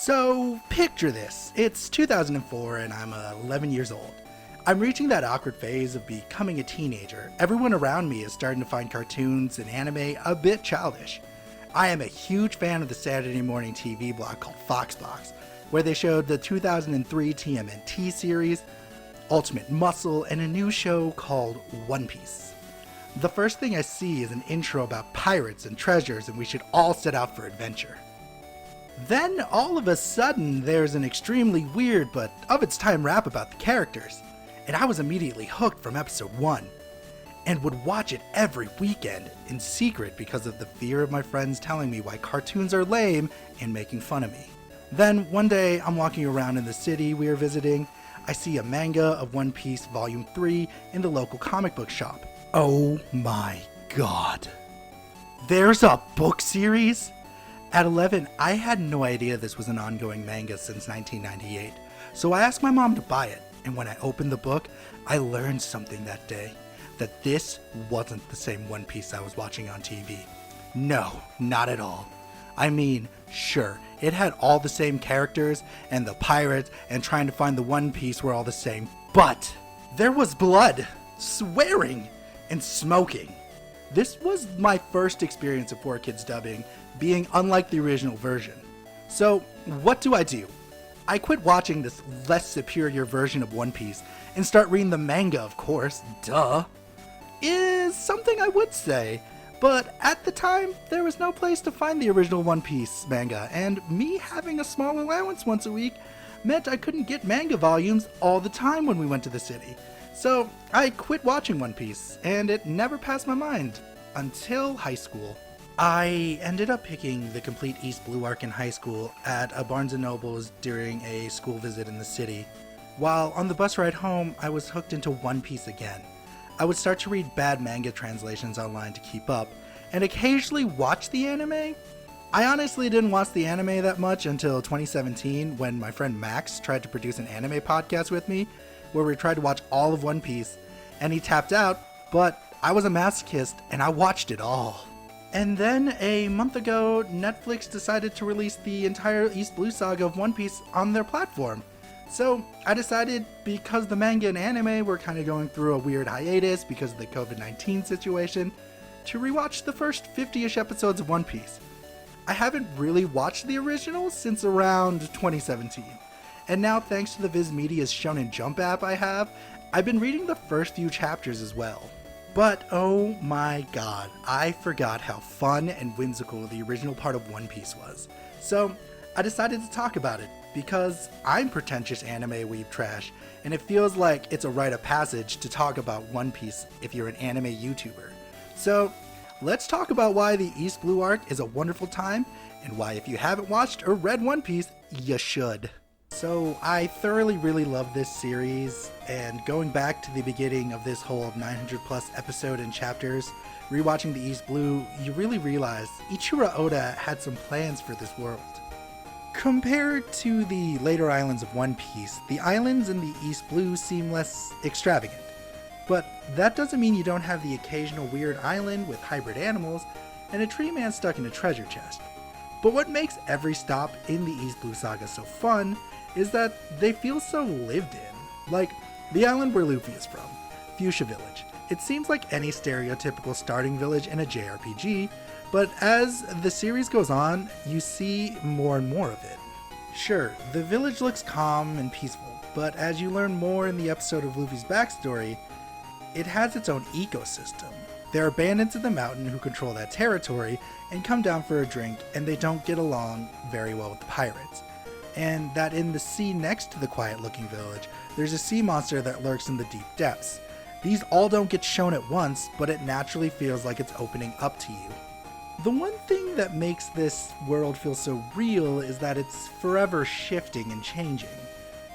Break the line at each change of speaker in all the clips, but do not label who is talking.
So, picture this. It's 2004 and I'm 11 years old. I'm reaching that awkward phase of becoming a teenager. Everyone around me is starting to find cartoons and anime a bit childish. I am a huge fan of the Saturday morning TV blog called Foxbox, where they showed the 2003 TMNT series, Ultimate Muscle, and a new show called One Piece. The first thing I see is an intro about pirates and treasures, and we should all set out for adventure. Then, all of a sudden, there's an extremely weird but of its time rap about the characters, and I was immediately hooked from episode 1, and would watch it every weekend in secret because of the fear of my friends telling me why cartoons are lame and making fun of me. Then, one day, I'm walking around in the city we are visiting. I see a manga of One Piece Volume 3 in the local comic book shop. Oh my god. There's a book series? At 11, I had no idea this was an ongoing manga since 1998, so I asked my mom to buy it, and when I opened the book, I learned something that day, that this wasn't the same One Piece I was watching on TV. No, not at all. I mean, sure, it had all the same characters, and the pirates, and trying to find the One Piece were all the same, but there was blood, swearing, and smoking. This was my first experience of 4Kids dubbing, being unlike the original version. So, what do? I quit watching this less superior version of One Piece and start reading the manga, of course, duh. Is something I would say, but at the time, there was no place to find the original One Piece manga, and me having a small allowance once a week meant I couldn't get manga volumes all the time when we went to the city. So I quit watching One Piece, and it never passed my mind until high school. I ended up picking the complete East Blue arc in high school at a Barnes & Noble's during a school visit in the city. While on the bus ride home, I was hooked into One Piece again. I would start to read bad manga translations online to keep up, and occasionally watch the anime. I honestly didn't watch the anime that much until 2017 when my friend Max tried to produce an anime podcast with me, where we tried to watch all of One Piece, and he tapped out, but I was a masochist and I watched it all. And then a month ago, Netflix decided to release the entire East Blue saga of One Piece on their platform. So I decided, because the manga and anime were kind of going through a weird hiatus because of the COVID-19 situation, to rewatch the first 50-ish episodes of One Piece. I haven't really watched the original since around 2017. And now, thanks to the Viz Media's Shonen Jump app I've been reading the first few chapters as well. But oh my god, I forgot how fun and whimsical the original part of One Piece was. So I decided to talk about it, because I'm pretentious anime weeb trash, and it feels like it's a rite of passage to talk about One Piece if you're an anime YouTuber. So let's talk about why the East Blue arc is a wonderful time, and why if you haven't watched or read One Piece, you should. So I thoroughly really love this series, and going back to the beginning of this whole 900 plus episode and chapters, rewatching the East Blue, you really realize Ichiro Oda had some plans for this world. Compared to the later islands of One Piece, the islands in the East Blue seem less extravagant. But that doesn't mean you don't have the occasional weird island with hybrid animals and a tree man stuck in a treasure chest. But what makes every stop in the East Blue saga so fun is that they feel so lived in. Like the island where Luffy is from, Fuchsia Village. It seems like any stereotypical starting village in a JRPG, but as the series goes on, you see more and more of it. Sure, the village looks calm and peaceful, but as you learn more in the episode of Luffy's backstory, it has its own ecosystem. There are bandits in the mountain who control that territory and come down for a drink, and they don't get along very well with the pirates. And that in the sea next to the quiet-looking village, there's a sea monster that lurks in the deep depths. These all don't get shown at once, but it naturally feels like it's opening up to you. The one thing that makes this world feel so real is that it's forever shifting and changing.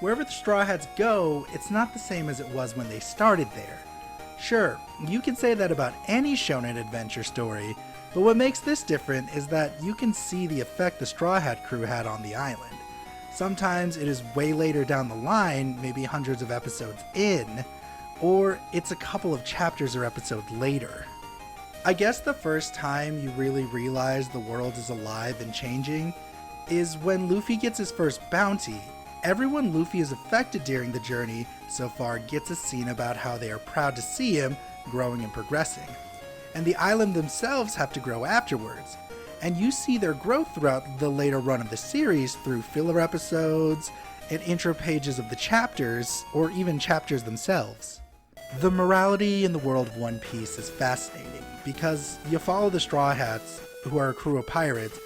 Wherever the Straw Hats go, it's not the same as it was when they started there. Sure, you can say that about any shonen adventure story, but what makes this different is that you can see the effect the Straw Hat crew had on the island. Sometimes it is way later down the line, maybe hundreds of episodes in, or it's a couple of chapters or episodes later. I guess the first time you really realize the world is alive and changing is when Luffy gets his first bounty. Everyone Luffy has affected during the journey so far gets a scene about how they are proud to see him growing and progressing. And the island themselves have to grow afterwards. And you see their growth throughout the later run of the series through filler episodes and intro pages of the chapters, or even chapters themselves. The morality in the world of One Piece is fascinating because you follow the Straw Hats, who are a crew of pirates,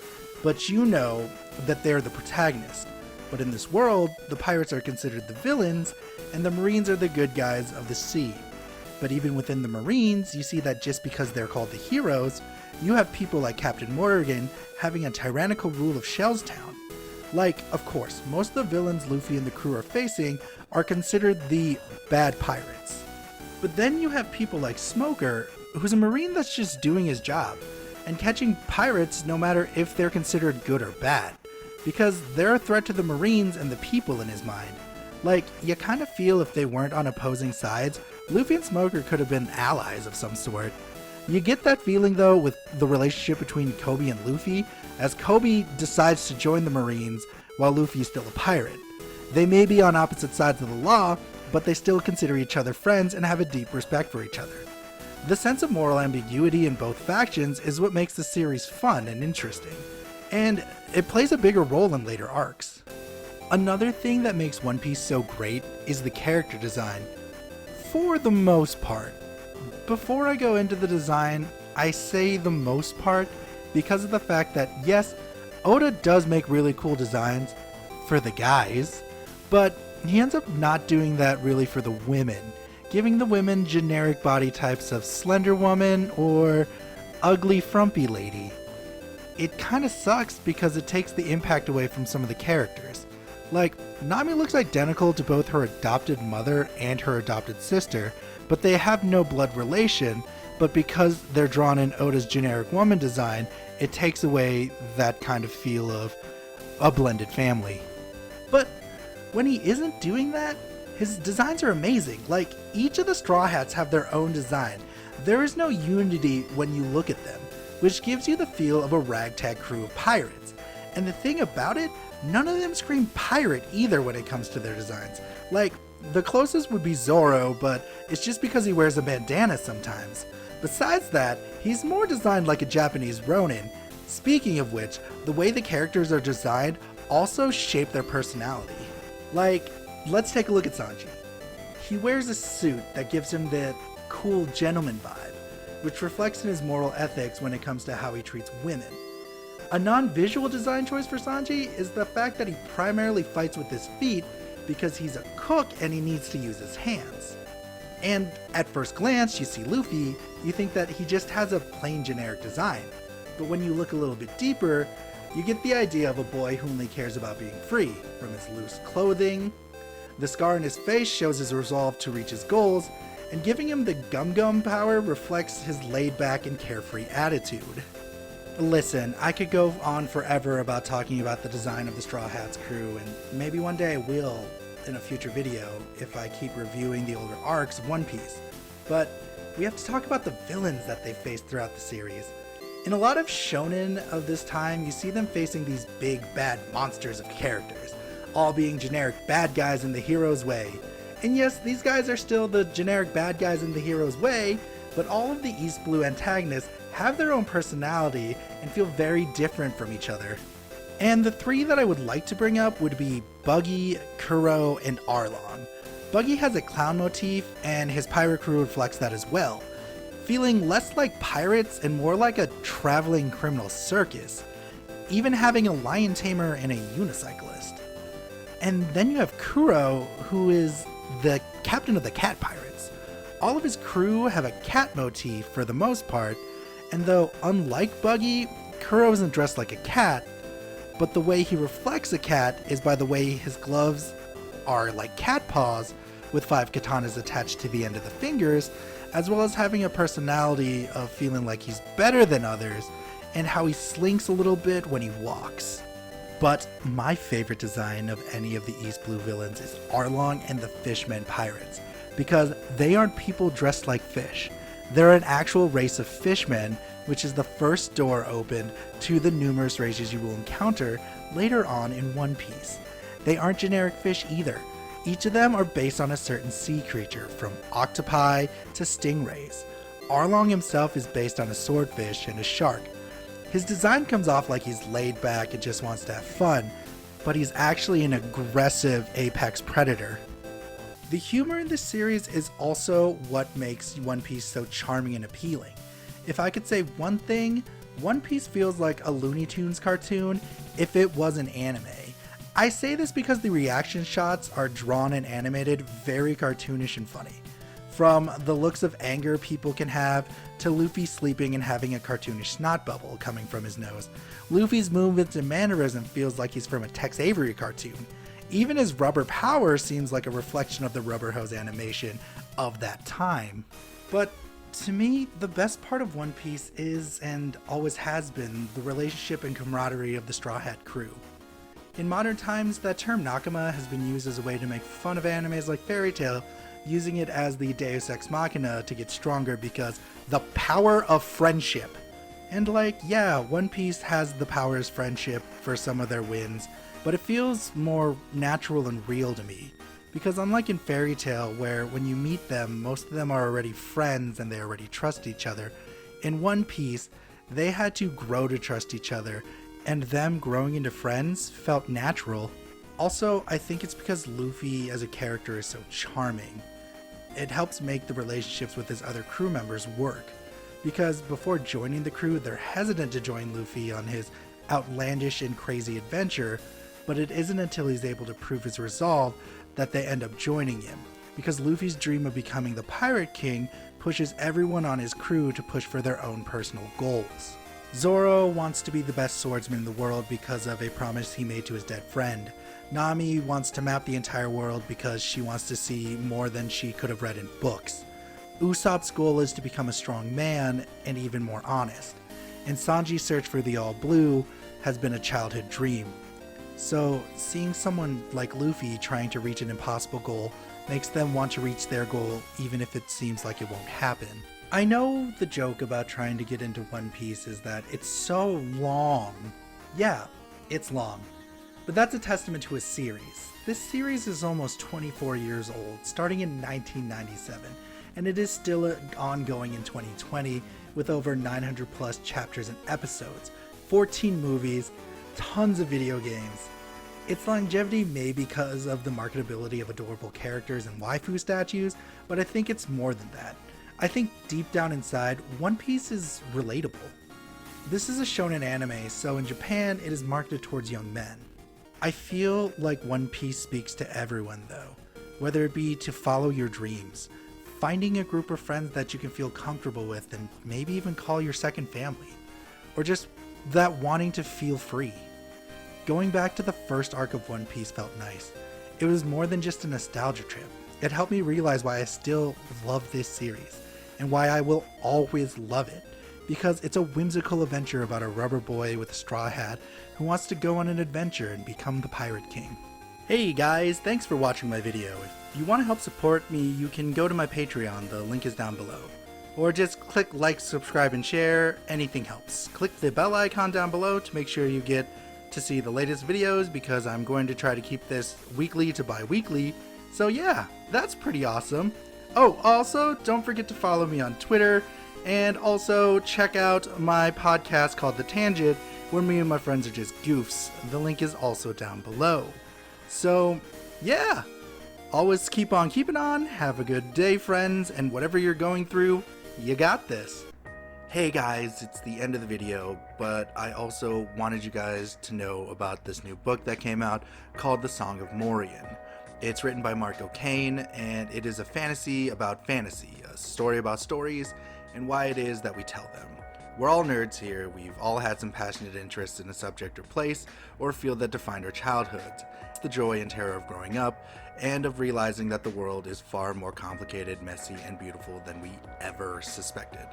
but you know that they're the protagonist. But in this world, the pirates are considered the villains, and the Marines are the good guys of the sea. But even within the Marines, you see that just because they're called the heroes, you have people like Captain Morgan having a tyrannical rule of Shellstown. Like, of course, most of the villains Luffy and the crew are facing are considered the bad pirates. But then you have people like Smoker, who's a Marine that's just doing his job, and catching pirates no matter if they're considered good or bad, because they're a threat to the Marines and the people in his mind. Like, you kind of feel if they weren't on opposing sides, Luffy and Smoker could have been allies of some sort. You get that feeling though with the relationship between Kobe and Luffy, as Kobe decides to join the Marines while Luffy is still a pirate. They may be on opposite sides of the law, but they still consider each other friends and have a deep respect for each other. The sense of moral ambiguity in both factions is what makes the series fun and interesting, and it plays a bigger role in later arcs. Another thing that makes One Piece so great is the character design, for the most part. Before I go into the design, I say the most part because of the fact that yes, Oda does make really cool designs for the guys, but he ends up not doing that really for the women, giving the women generic body types of slender woman or ugly frumpy lady. It kind of sucks because it takes the impact away from some of the characters. Like, Nami looks identical to both her adopted mother and her adopted sister, but they have no blood relation, but because they're drawn in Oda's generic woman design, it takes away that kind of feel of a blended family. But when he isn't doing that, his designs are amazing. Like, each of the Straw Hats have their own design. There is no unity when you look at them, which gives you the feel of a ragtag crew of pirates. And the thing about it, none of them scream pirate either when it comes to their designs. Like, the closest would be Zoro, but it's just because he wears a bandana sometimes. Besides that, he's more designed like a Japanese Ronin. Speaking of which, the way the characters are designed also shape their personality. Like, let's take a look at Sanji. He wears a suit that gives him the cool gentleman vibe, which reflects in his moral ethics when it comes to how he treats women. A non-visual design choice for Sanji is the fact that he primarily fights with his feet because he's a cook and he needs to use his hands. And at first glance, you see Luffy, you think that he just has a plain generic design. But when you look a little bit deeper, you get the idea of a boy who only cares about being free, from his loose clothing. The scar on his face shows his resolve to reach his goals, and giving him the gum-gum power reflects his laid-back and carefree attitude. Listen, I could go on forever about talking about the design of the Straw Hats crew, and maybe one day I will in a future video if I keep reviewing the older arcs of One Piece. But we have to talk about the villains that they faced throughout the series. In a lot of shonen of this time, you see them facing these big bad monsters of characters, all being generic bad guys in the hero's way. And yes, these guys are still the generic bad guys in the hero's way, but all of the East Blue antagonists have their own personality and feel very different from each other. And the three that I would like to bring up would be Buggy, Kuro, and Arlong. Buggy has a clown motif, and his pirate crew reflects that as well, feeling less like pirates and more like a traveling criminal circus, even having a lion tamer and a unicyclist. And then you have Kuro, who is the captain of the cat pirates. All of his crew have a cat motif for the most part, and though unlike Buggy, Kuro isn't dressed like a cat, but the way he reflects a cat is by the way his gloves are like cat paws, with 5 katanas attached to the end of the fingers, as well as having a personality of feeling like he's better than others, and how he slinks a little bit when he walks. But my favorite design of any of the East Blue villains is Arlong and the Fishmen Pirates, because they aren't people dressed like fish. They're an actual race of fishmen, which is the first door opened to the numerous races you will encounter later on in One Piece. They aren't generic fish either. Each of them are based on a certain sea creature, from octopi to stingrays. Arlong himself is based on a swordfish and a shark. His design comes off like he's laid back and just wants to have fun, but he's actually an aggressive apex predator. The humor in this series is also what makes One Piece so charming and appealing. If I could say one thing, One Piece feels like a Looney Tunes cartoon if it was an anime. I say this because the reaction shots are drawn and animated very cartoonish and funny. From the looks of anger people can have, to Luffy sleeping and having a cartoonish snot bubble coming from his nose. Luffy's movements and mannerism feels like he's from a Tex Avery cartoon. Even his rubber power seems like a reflection of the rubber hose animation of that time. But to me, the best part of One Piece is, and always has been, the relationship and camaraderie of the Straw Hat crew. In modern times, that term Nakama has been used as a way to make fun of animes like Fairy Tail, using it as the Deus Ex Machina to get stronger because the power of friendship. And yeah, One Piece has the power of friendship for some of their wins, but it feels more natural and real to me. Because unlike in Fairy Tail, where when you meet them, most of them are already friends and they already trust each other, in One Piece, they had to grow to trust each other, and them growing into friends felt natural. Also, I think it's because Luffy as a character is so charming. It helps make the relationships with his other crew members work, because before joining the crew, they're hesitant to join Luffy on his outlandish and crazy adventure, but it isn't until he's able to prove his resolve that they end up joining him, because Luffy's dream of becoming the Pirate King pushes everyone on his crew to push for their own personal goals. Zoro wants to be the best swordsman in the world because of a promise he made to his dead friend. Nami wants to map the entire world because she wants to see more than she could have read in books. Usopp's goal is to become a strong man and even more honest. And Sanji's search for the All Blue has been a childhood dream. So seeing someone like Luffy trying to reach an impossible goal makes them want to reach their goal even if it seems like it won't happen. I know the joke about trying to get into One Piece is that it's so long. Yeah, it's long. But that's a testament to a series. This series is almost 24 years old, starting in 1997, and it is still ongoing in 2020 with over 900 plus chapters and episodes, 14 movies, tons of video games. Its longevity may be because of the marketability of adorable characters and waifu statues, but I think it's more than that. I think deep down inside, One Piece is relatable. This is a shonen anime, so in Japan it is marketed towards young men. I feel like One Piece speaks to everyone though, whether it be to follow your dreams, finding a group of friends that you can feel comfortable with and maybe even call your second family, or just that wanting to feel free. Going back to the first arc of One Piece felt nice. It was more than just a nostalgia trip. It helped me realize why I still love this series, and why I will always love it, because it's a whimsical adventure about a rubber boy with a straw hat who wants to go on an adventure and become the Pirate King. Hey guys, thanks for watching my video. If you want to help support me, you can go to my Patreon, the link is down below. Or just click like, subscribe, and share, anything helps. Click the bell icon down below to make sure you get to see the latest videos, because I'm going to try to keep this weekly to bi-weekly. So yeah, that's pretty awesome. Oh, also, don't forget to follow me on Twitter, and also check out my podcast called The Tangent, where me and my friends are just goofs. The link is also down below. So, yeah, always keep on keeping on, have a good day, friends, and whatever you're going through, you got this. Hey guys, it's the end of the video, but I also wanted you guys to know about this new book that came out called The Song of Morian. It's written by Mark O'Kane, and it is a fantasy about fantasy, a story about stories, and why it is that we tell them. We're all nerds here, we've all had some passionate interests in a subject or place, or field that defined our childhoods. It's the joy and terror of growing up, and of realizing that the world is far more complicated, messy, and beautiful than we ever suspected.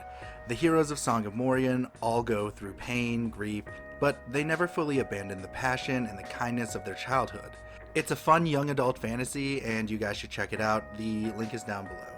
The heroes of Song of Morian all go through pain, grief, but they never fully abandon the passion and the kindness of their childhood. It's a fun young adult fantasy, and you guys should check it out. The link is down below.